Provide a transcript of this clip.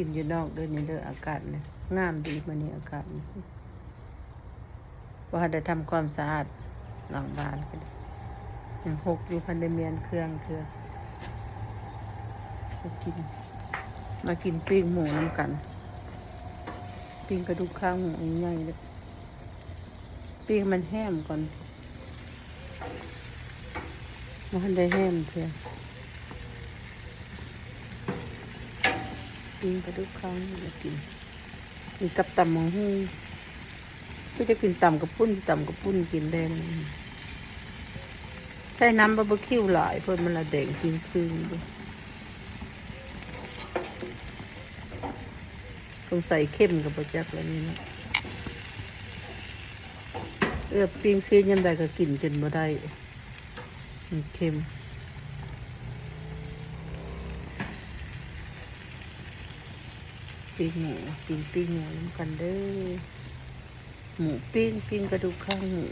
กินอยู่นอกเด้อนี่เด้ออากาศเนี่ยงามดีมื้อนี้อากาศนี่ว่าได้ทำความสะอาดหลังบ้านก็ได้ยังหกอยู่พันได้เมียนเครื่องมากินปิ้งหมูน้ำกันปิ้งกระดูกข้างหมูใหญ่ๆเลยปิ้งมันแห้มก่อนมันได้แห้มเถอะปิ้งกระดูกข้างมากินมีกับตำมะฮู้ก็จะกินตำกับปุ้นกินได้ใส่น้ำบาร์บีคิวหลายเพิ่นมันละแดงจริงๆด้วยต้องใส่เข้มกับประจักษ์แล้วนี่นะปิ้งเสี้ยนยำใดก็กินจนบ่ได้มันเค็มปิ้งหมูปิ้งหมูน้ำกันเด้อหมูปิ้งกระดูกข้างหมู